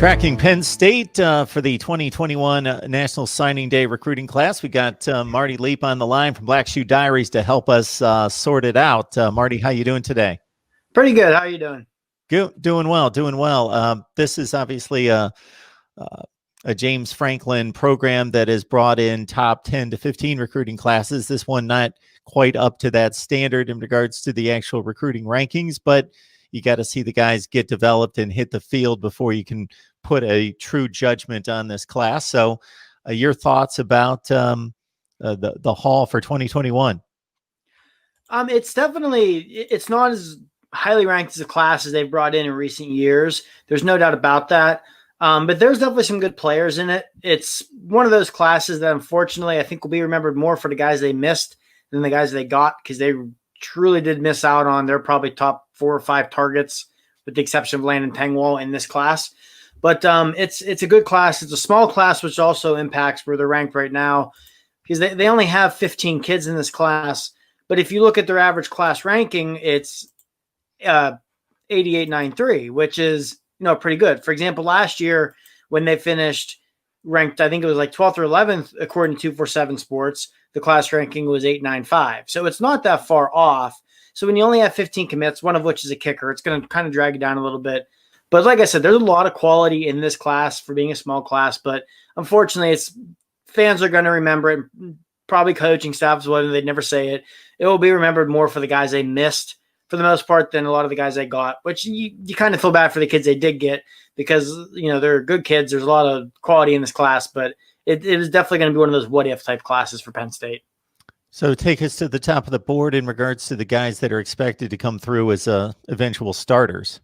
Tracking Penn State for the 2021 National Signing Day recruiting class. We got Marty Leap on the line from Black Shoe Diaries to help us sort it out. Marty, how you doing today? Pretty good. How are you doing? Good, doing well. This is obviously a James Franklin program that has brought in top 10 to 15 recruiting classes. This one not quite up to that standard in regards to the actual recruiting rankings, but you got to see the guys get developed and hit the field before you can put a true judgment on this class. So your thoughts about the haul for 2021? It's not as highly ranked as a class as they've brought in recent years. There's no doubt about that. But there's definitely some good players in it. It's one of those classes that unfortunately I think will be remembered more for the guys they missed than the guys they got, because they truly did miss out on their probably top 4 or 5 targets, with the exception of Landon Tangwell in this class. But it's a good class. It's a small class, which also impacts where they're ranked right now, because they only have 15 kids in this class. But if you look at their average class ranking, it's 88.93, which is pretty good. For example, last year when they finished ranked, I think it was like 12th or 11th according to 247 Sports, the class ranking was 895. So it's not that far off. So when you only have 15 commits, one of which is a kicker, it's going to kind of drag you down a little bit. But like I said, there's a lot of quality in this class for being a small class. But unfortunately, fans are going to remember it. Probably coaching staff as well. They'd never say it. It will be remembered more for the guys they missed for the most part than a lot of the guys they got, which you kind of feel bad for the kids they did get, because they're good kids. There's a lot of quality in this class, but it is definitely going to be one of those what-if type classes for Penn State. So take us to the top of the board in regards to the guys that are expected to come through as eventual starters.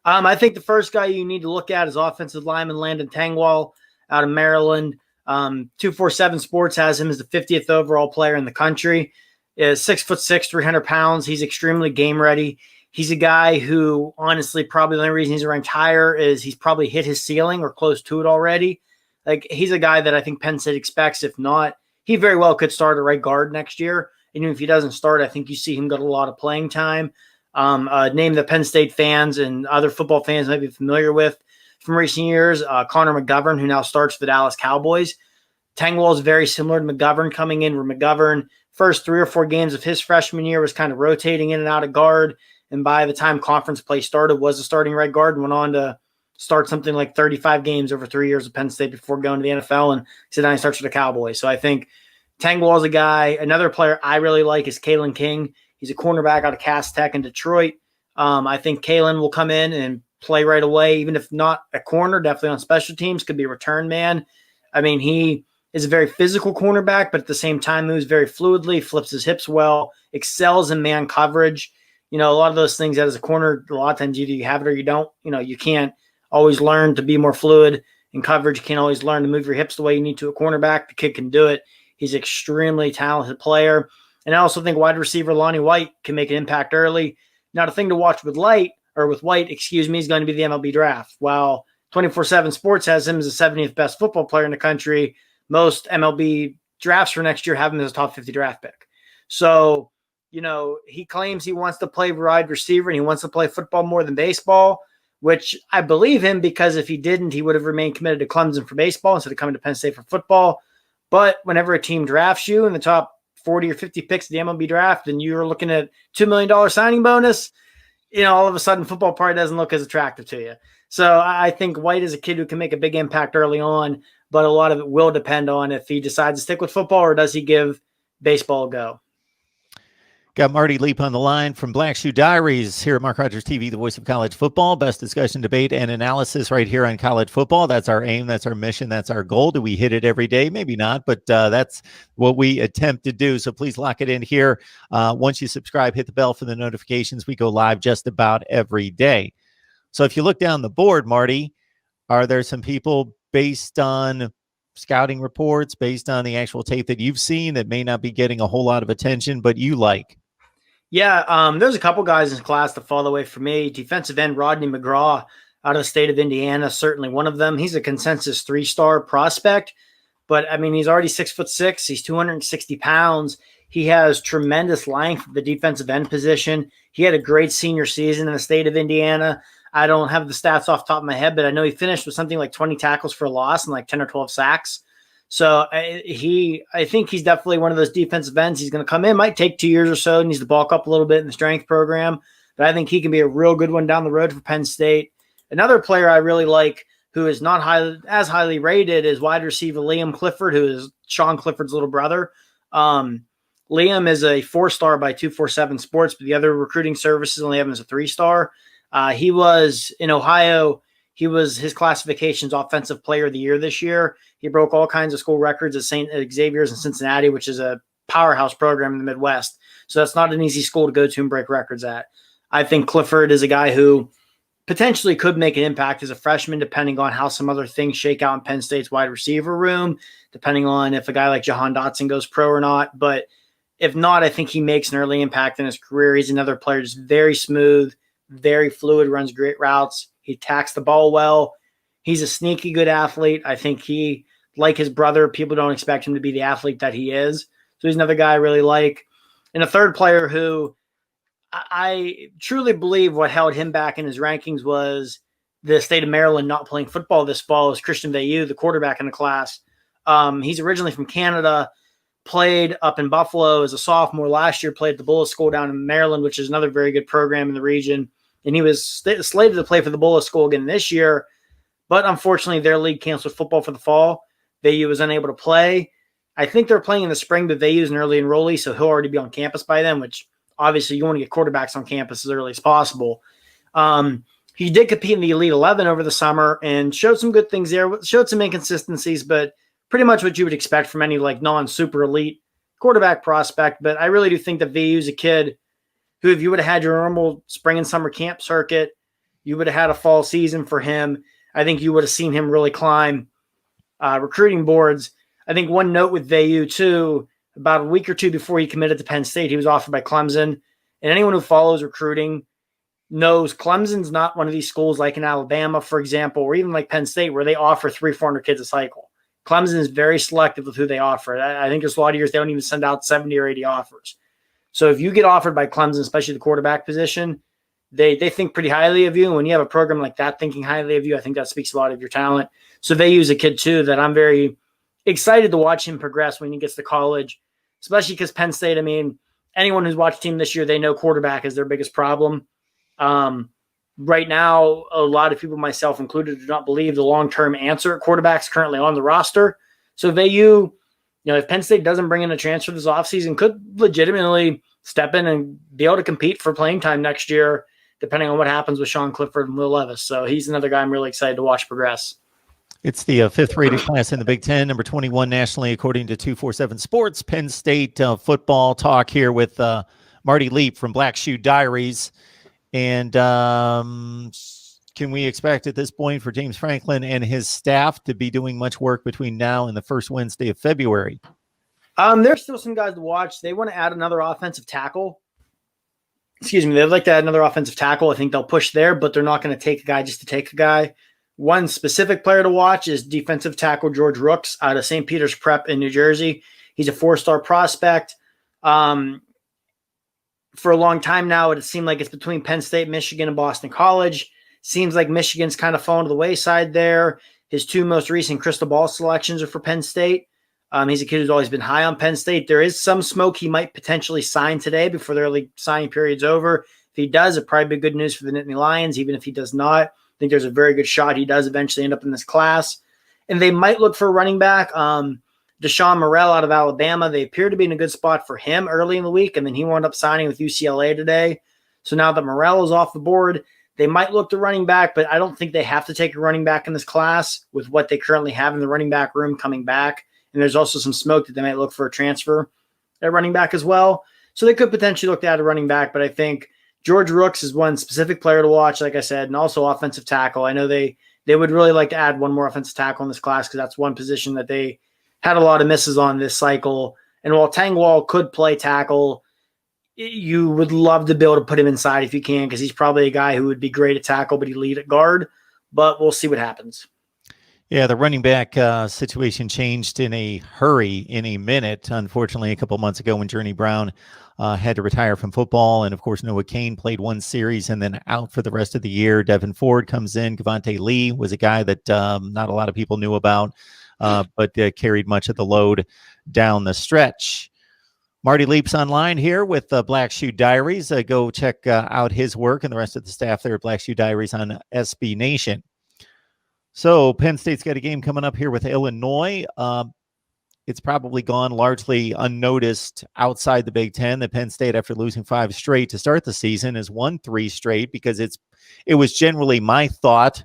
I think the first guy you need to look at is offensive lineman Landon Tangwell out of Maryland. 247 Sports has him as the 50th overall player in the country. Is 6'6", 300 pounds. He's extremely game ready. He's a guy who, honestly, probably the only reason he's ranked higher is he's probably hit his ceiling or close to it already. Like, he's a guy that I think Penn State expects. If not, he very well could start at right guard next year. And even if he doesn't start, I think you see him get a lot of playing time. A name that Penn State fans and other football fans might be familiar with from recent years, Conor Mcgovern, who now starts for the Dallas Cowboys. Tangwell is very similar to McGovern coming in, where McGovern, first 3 or 4 games of his freshman year, was kind of rotating in and out of guard. And by the time conference play started, was a starting right guard and went on to start something like 35 games over 3 years of Penn State before going to the NFL and sit down and starts for the Cowboys. So I think Tangwell is a guy. Another player I really like is Caitlyn King. He's a cornerback out of Cass Tech in Detroit. I think Caitlyn will come in and play right away, even if not a corner, definitely on special teams, could be a return man. I mean, he is a very physical cornerback, but at the same time moves very fluidly, flips his hips well, excels in man coverage. A lot of those things that as a corner, a lot of times either you have it or you don't. You can't always learn to be more fluid in coverage. You can't always learn to move your hips the way you need to a cornerback. The kid can do it. He's an extremely talented player. And I also think wide receiver Lonnie White can make an impact early. Now, the thing to watch with White, is going to be the MLB draft. While 24/7 Sports has him as the 70th best football player in the country, most MLB drafts for next year have him as a top 50 draft pick. So, he claims he wants to play wide receiver and he wants to play football more than baseball, which I believe him, because if he didn't, he would have remained committed to Clemson for baseball instead of coming to Penn State for football. But whenever a team drafts you in the top 40 or 50 picks of the MLB draft and you're looking at $2 million signing bonus, all of a sudden football probably doesn't look as attractive to you. So I think White is a kid who can make a big impact early on, but a lot of it will depend on if he decides to stick with football or does he give baseball a go. Got Marty Leap on the line from Black Shoe Diaries here at Mark Rogers TV, the voice of college football. Best discussion, debate, and analysis right here on college football. That's our aim. That's our mission. That's our goal. Do we hit it every day? Maybe not, but that's what we attempt to do. So please lock it in here. Once you subscribe, hit the bell for the notifications. We go live just about every day. So if you look down the board, Marty, are there some people based on scouting reports, based on the actual tape that you've seen that may not be getting a whole lot of attention, but you like? Yeah, there's a couple guys in class that fall away for me. Defensive end Rodney Mcgraw out of the state of Indiana, certainly one of them. He's a consensus 3-star prospect, but I mean, he's already 6'6". He's 260 pounds. He has tremendous length at the defensive end position. He had a great senior season in the state of Indiana. I don't have the stats off the top of my head, but I know he finished with something like 20 tackles for a loss and like 10 or 12 sacks. So I think he's definitely one of those defensive ends. He's going to come in, might take 2 years or so, needs to bulk up a little bit in the strength program, but I think he can be a real good one down the road for Penn State. Another player I really like who is not as highly rated is wide receiver Liam Clifford, who is Sean Clifford's little brother. Liam is a 4-star by 247 Sports, but the other recruiting services only have him as a 3-star. He was in Ohio. His classification's Offensive Player of the Year this year. He broke all kinds of school records at St. Xavier's in Cincinnati, which is a powerhouse program in the Midwest. So that's not an easy school to go to and break records at. I think Clifford is a guy who potentially could make an impact as a freshman, depending on how some other things shake out in Penn State's wide receiver room, depending on if a guy like Jahan Dotson goes pro or not. But if not, I think he makes an early impact in his career. He's another player, just very smooth, very fluid, runs great routes. He attacks the ball well. He's a sneaky good athlete. I think he, like his brother, people don't expect him to be the athlete that he is. So he's another guy I really like. And a third player who I truly believe what held him back in his rankings was the state of Maryland not playing football this fall is Christian Veilleux, the quarterback in the class. He's originally from Canada, played up in Buffalo as a sophomore last year, played at the Bullis School down in Maryland, which is another very good program in the region. And he was slated to play for the Bullis School again this year. But unfortunately, their league canceled football for the fall. Veilleux was unable to play. I think they're playing in the spring, but Veilleux's an early enrollee, so he'll already be on campus by then, which obviously you want to get quarterbacks on campus as early as possible. He did compete in the Elite 11 over the summer and showed some good things there, showed some inconsistencies, but pretty much what you would expect from any like non-super elite quarterback prospect. But I really do think that Veilleux's a kid who, if you would have had your normal spring and summer camp circuit, you would have had a fall season for him. I think you would have seen him really climb recruiting boards. I think one note with Veilleux, too, about a week or two before he committed to Penn State, he was offered by Clemson. And anyone who follows recruiting knows Clemson's not one of these schools like in Alabama, for example, or even like Penn State, where they offer 300-400 kids a cycle. Clemson is very selective with who they offer. I think there's a lot of years they don't even send out 70 or 80 offers. So if you get offered by Clemson, especially the quarterback position, they think pretty highly of you. And when you have a program like that thinking highly of you, I think that speaks a lot of your talent. So Veilleux's a kid, too, that I'm very excited to watch him progress when he gets to college, especially because Penn State, I mean, anyone who's watched the team this year, they know quarterback is their biggest problem. Right now, a lot of people, myself included, do not believe the long-term answer at quarterbacks currently on the roster. So Veilleux, if Penn State doesn't bring in a transfer this offseason, could legitimately step in and be able to compete for playing time next year, depending on what happens with Sean Clifford and Will Levis. So he's another guy I'm really excited to watch progress. It's the fifth-rated class in the Big Ten, number 21 nationally, according to 247 Sports. Penn State football talk here with Marty Leap from Black Shoe Diaries. And can we expect at this point for James Franklin and his staff to be doing much work between now and the first Wednesday of February? There's still some guys to watch. They want to add another offensive tackle. They'd like to add another offensive tackle. I think they'll push there, but they're not going to take a guy just to take a guy. One specific player to watch is defensive tackle George Rooks out of St. Peter's Prep in New Jersey. He's a 4-star prospect. For a long time now, it seemed like it's between Penn State, Michigan, and Boston College. Seems like Michigan's kind of fallen to the wayside there. His 2 most recent crystal ball selections are for Penn State. He's a kid who's always been high on Penn State. There is some smoke he might potentially sign today before the early signing period's over. If he does, it'd probably be good news for the Nittany Lions. Even if he does not, I think there's a very good shot he does eventually end up in this class. And they might look for a running back. Deshaun Morrell out of Alabama, they appear to be in a good spot for him early in the week, and then he wound up signing with UCLA today. So now that Morrell is off the board, they might look to running back, but I don't think they have to take a running back in this class with what they currently have in the running back room coming back. And there's also some smoke that they might look for a transfer at running back as well. So they could potentially look to add a running back, but I think George Rooks is one specific player to watch, like I said, and also offensive tackle. I know they would really like to add one more offensive tackle in this class because that's one position that they had a lot of misses on this cycle. And while Tangwell could play tackle, you would love to be able to put him inside if you can, because he's probably a guy who would be great at tackle, but he'd lead at guard. But we'll see what happens. Yeah, the running back situation changed in a hurry, in a minute. Unfortunately, a couple months ago when Journey Brown had to retire from football. And of course, Noah Kane played one series and then out for the rest of the year. Devin Ford comes in. Gavante Lee was a guy that not a lot of people knew about, but carried much of the load down the stretch. Marty Leap's online here with Black Shoe Diaries. Go check out his work and the rest of the staff there at Black Shoe Diaries on SB Nation. So Penn State's got a game coming up here with Illinois. It's probably gone largely unnoticed outside the Big Ten that Penn State, after losing 5 straight to start the season, has won 3 straight, because it was generally my thought,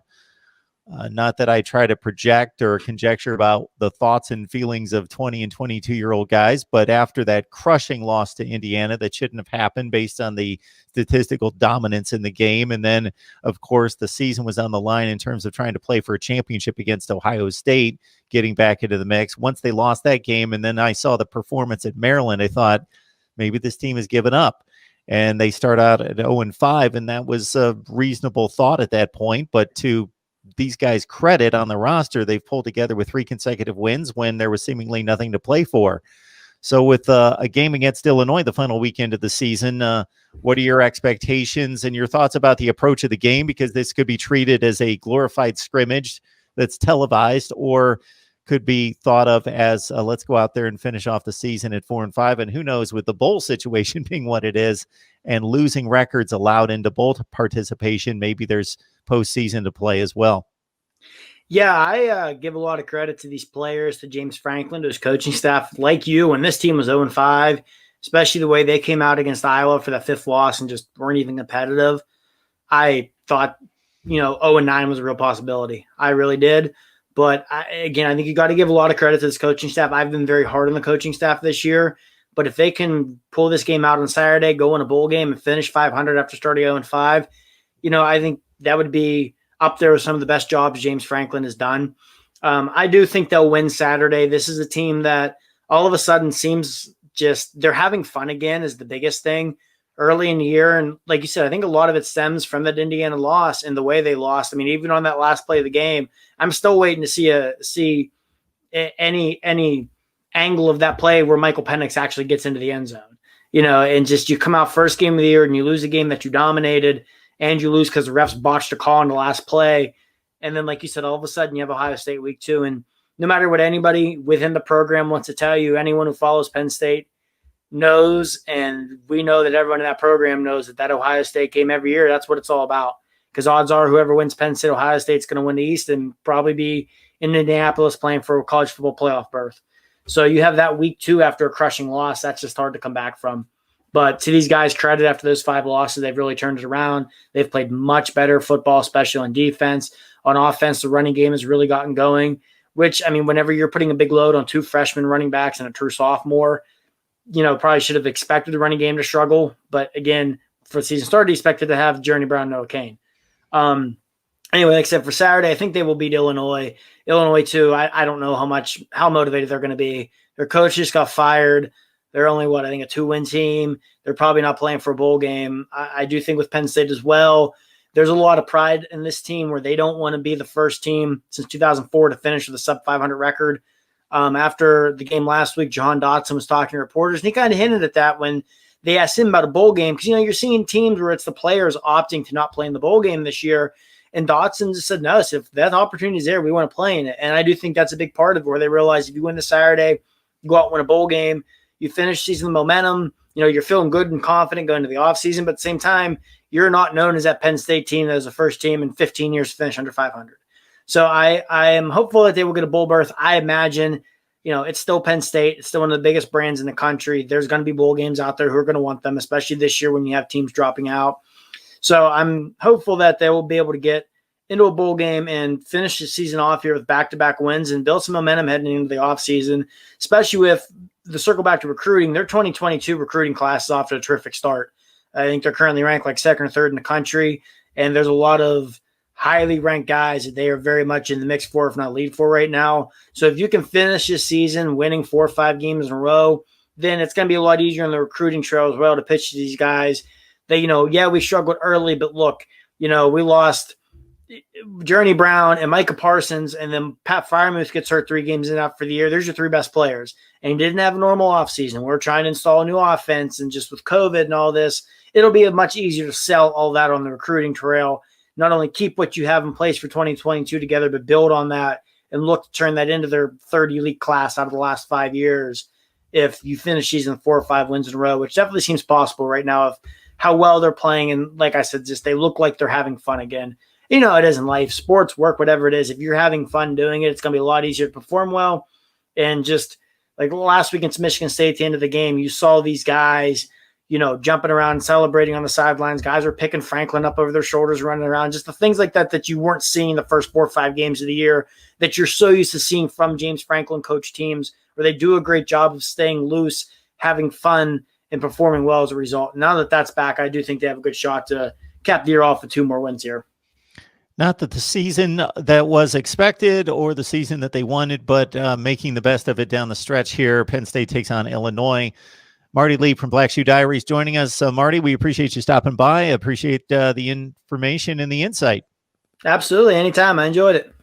not that I try to project or conjecture about the thoughts and feelings of 20 and 22-year-old guys, but after that crushing loss to Indiana that shouldn't have happened based on the statistical dominance in the game, and then, of course, the season was on the line in terms of trying to play for a championship against Ohio State, getting back into the mix. Once they lost that game, and then I saw the performance at Maryland, I thought, maybe this team has given up. And they start out at 0-5, and that was a reasonable thought at that point, but to these guys' credit on the roster, they've pulled together with 3 consecutive wins when there was seemingly nothing to play for. So with a game against Illinois the final weekend of the season, what are your expectations and your thoughts about the approach of the game? Because this could be treated as a glorified scrimmage that's televised, or could be thought of as let's go out there and finish off the season at 4-5. And who knows, with the bowl situation being what it is and losing records allowed into bowl participation, maybe there's postseason to play as well. Yeah, I give a lot of credit to these players, to James Franklin, to his coaching staff. Like you, when this team was 0-5, especially the way they came out against Iowa for that 5th loss and just weren't even competitive, I thought, 0-9 was a real possibility. I really did. But I think you got to give a lot of credit to this coaching staff. I've been very hard on the coaching staff this year. But if they can pull this game out on Saturday, go in a bowl game, and finish 500 after starting 0-5, I think that would be up there with some of the best jobs James Franklin has done. I do think they'll win Saturday. This is a team that all of a sudden seems just they're having fun again is the biggest thing early in the year. And like you said, I think a lot of it stems from that Indiana loss and the way they lost. I mean, even on that last play of the game, I'm still waiting to see any angle of that play where Michael Penix actually gets into the end zone. And just you come out first game of the year and you lose a game that you dominated, and you lose because the refs botched a call on the last play. And then, like you said, all of a sudden you have Ohio State week 2. And no matter what anybody within the program wants to tell you, anyone who follows Penn State knows, and we know that everyone in that program knows that Ohio State game every year, that's what it's all about. Because odds are whoever wins Penn State, Ohio State's going to win the East and probably be in Indianapolis playing for a college football playoff berth. So you have that week 2 after a crushing loss. That's just hard to come back from. But to these guys, credit, after those 5 losses, they've really turned it around. They've played much better football, especially on defense. On offense, the running game has really gotten going, which, I mean, whenever you're putting a big load on 2 freshman running backs and a true sophomore, probably should have expected the running game to struggle. But again, for the season started, expected to have Journey Brown, Noah Kane. Anyway, except for Saturday, I think they will beat Illinois. Illinois, too, I don't know how motivated they're going to be. Their coach just got fired. They're only, I think a 2-win team. They're probably not playing for a bowl game. I do think with Penn State as well, there's a lot of pride in this team where they don't want to be the first team since 2004 to finish with a sub-500 record. After the game last week, Jahan Dotson was talking to reporters, and he kind of hinted at that when they asked him about a bowl game. Because, you're seeing teams where it's the players opting to not play in the bowl game this year. And Dotson just said, no, if that opportunity is there, we want to play in it. And I do think that's a big part of it, where they realize if you win the Saturday, you go out and win a bowl game, you finish season momentum, you're feeling good and confident going into the offseason, but at the same time, you're not known as that Penn State team that was the first team in 15 years to finish under 500. So I am hopeful that they will get a bowl berth. I imagine, it's still Penn State. It's still one of the biggest brands in the country. There's going to be bowl games out there who are going to want them, especially this year when you have teams dropping out. So I'm hopeful that they will be able to get into a bowl game and finish the season off here with back-to-back wins and build some momentum heading into the offseason, especially with the circle back to recruiting. Their 2022 recruiting class is off to a terrific start. I think they're currently ranked like 2nd or 3rd in the country, and there's a lot of highly ranked guys that they are very much in the mix for, if not lead for right now. So if you can finish this season winning 4 or 5 games in a row, then it's going to be a lot easier on the recruiting trail as well to pitch to these guys. They, we struggled early, but look, we lost Journey Brown and Micah Parsons, and then Pat Freiermuth gets hurt 3 games in and out for the year. There's your 3 best players. And he didn't have a normal offseason. We're trying to install a new offense, and just with COVID and all this, it'll be much easier to sell all that on the recruiting trail. Not only keep what you have in place for 2022 together, but build on that and look to turn that into their 3rd elite class out of the last 5 years if you finish season 4 or 5 wins in a row, which definitely seems possible right now of how well they're playing. And like I said, just they look like they're having fun again. You know, it is in life, sports, work, whatever it is. If you're having fun doing it, it's going to be a lot easier to perform well. And just like last week against Michigan State at the end of the game, you saw these guys, you know, jumping around and celebrating on the sidelines. Guys were picking Franklin up over their shoulders, running around, just the things like that that you weren't seeing the first 4 or 5 games of the year that you're so used to seeing from James Franklin coach teams, where they do a great job of staying loose, having fun, and performing well as a result. Now that that's back, I do think they have a good shot to cap the year off with 2 more wins here. Not that the season that was expected or the season that they wanted, but making the best of it down the stretch here. Penn State takes on Illinois. Marty Lee from Black Shoe Diaries joining us. Marty, we appreciate you stopping by. I appreciate the information and the insight. Absolutely. Anytime. I enjoyed it.